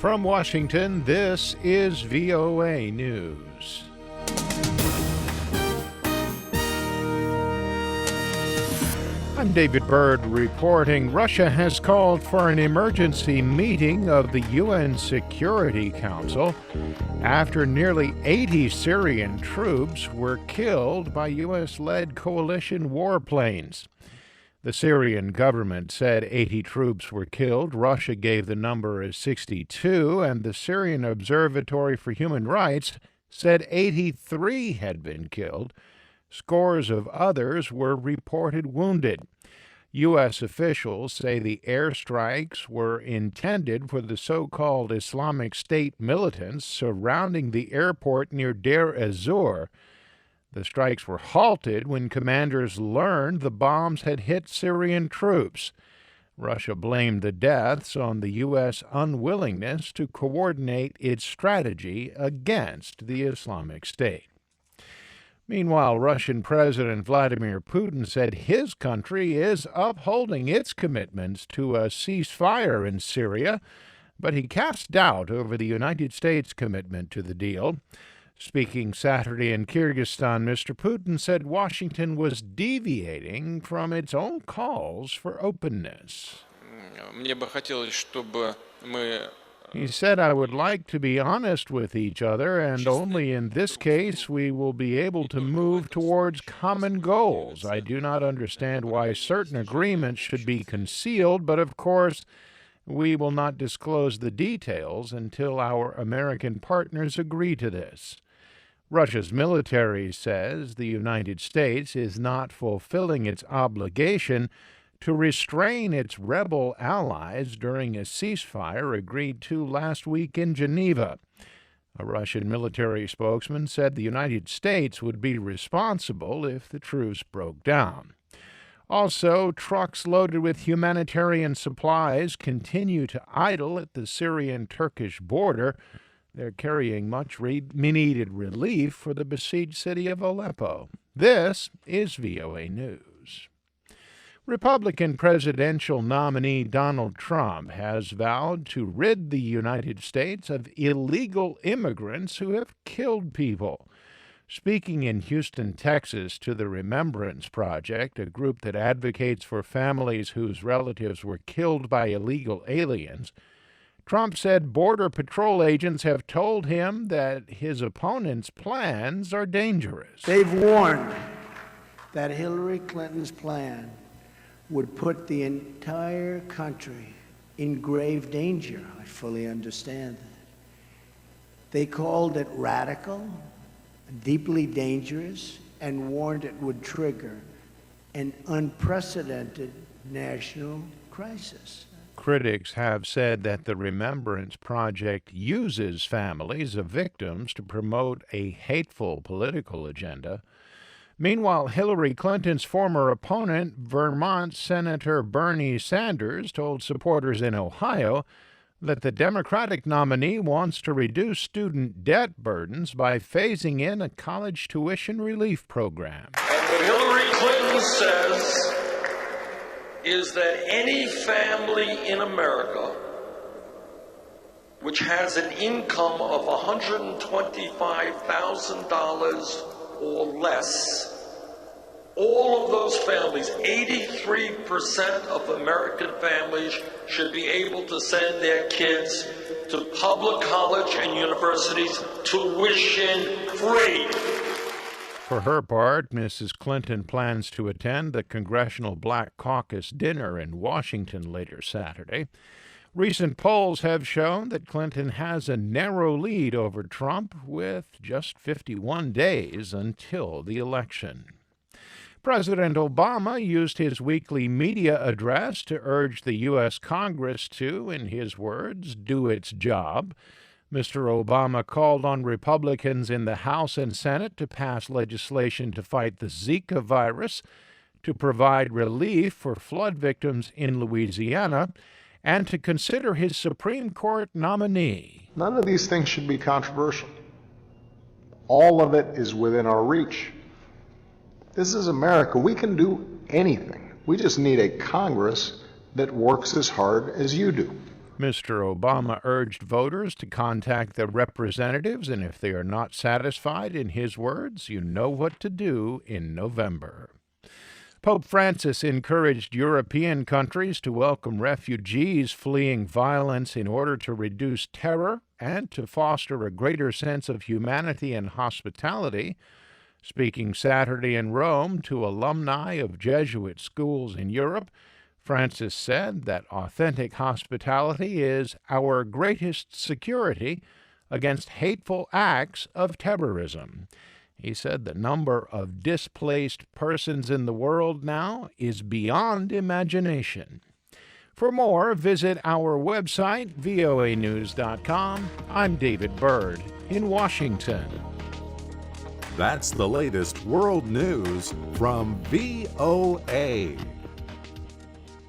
From Washington, this is VOA News. I'm David Byrd reporting. Russia has called for an emergency meeting of the UN Security Council after nearly 80 Syrian troops were killed by U.S.-led coalition warplanes. The Syrian government said 80 troops were killed. Russia gave the number as 62, and the Syrian Observatory for Human Rights said 83 had been killed. Scores of others were reported wounded. U.S. officials say the airstrikes were intended for the so-called Islamic State militants surrounding the airport near Deir Ezzor. The strikes were halted when commanders learned the bombs had hit Syrian troops. Russia blamed the deaths on the U.S. unwillingness to coordinate its strategy against the Islamic State. Meanwhile, Russian President Vladimir Putin said his country is upholding its commitments to a ceasefire in Syria, but he cast doubt over the United States' commitment to the deal. Speaking Saturday in Kyrgyzstan, Mr. Putin said Washington was deviating from its own calls for openness. He said, I would like to be honest with each other, and only in this case we will be able to move towards common goals. I do not understand why certain agreements should be concealed, but of course we will not disclose the details until our American partners agree to this. Russia's military says the United States is not fulfilling its obligation to restrain its rebel allies during a ceasefire agreed to last week in Geneva. A Russian military spokesman said the United States would be responsible if the truce broke down. Also, trucks loaded with humanitarian supplies continue to idle at the Syrian-Turkish border. They're carrying much needed relief for the besieged city of Aleppo. This is VOA News. Republican presidential nominee Donald Trump has vowed to rid the United States of illegal immigrants who have killed people. Speaking in Houston, Texas, to the Remembrance Project, a group that advocates for families whose relatives were killed by illegal aliens, Trump said Border Patrol agents have told him that his opponent's plans are dangerous. They've warned that Hillary Clinton's plan would put the entire country in grave danger. I fully understand that. They called it radical, deeply dangerous, and warned it would trigger an unprecedented national crisis. Critics have said that the Remembrance Project uses families of victims to promote a hateful political agenda. Meanwhile, Hillary Clinton's former opponent, Vermont Senator Bernie Sanders, told supporters in Ohio that the Democratic nominee wants to reduce student debt burdens by phasing in a college tuition relief program. And what Hillary Clinton says is that any family in America which has an income of $125,000 or less, all of those families, 83% of American families, should be able to send their kids to public college and universities tuition free. For her part, Mrs. Clinton plans to attend the Congressional Black Caucus dinner in Washington later Saturday. Recent polls have shown that Clinton has a narrow lead over Trump with just 51 days until the election. President Obama used his weekly media address to urge the U.S. Congress to, in his words, do its job. Mr. Obama called on Republicans in the House and Senate to pass legislation to fight the Zika virus, to provide relief for flood victims in Louisiana, and to consider his Supreme Court nominee. None of these things should be controversial. All of it is within our reach. This is America. We can do anything. We just need a Congress that works as hard as you do. Mr. Obama urged voters to contact their representatives, and if they are not satisfied, in his words, you know what to do in November. Pope Francis encouraged European countries to welcome refugees fleeing violence in order to reduce terror and to foster a greater sense of humanity and hospitality. Speaking Saturday in Rome to alumni of Jesuit schools in Europe, Francis said that authentic hospitality is our greatest security against hateful acts of terrorism. He said the number of displaced persons in the world now is beyond imagination. For more, visit our website, voanews.com. I'm David Byrd in Washington. That's the latest world news from VOA.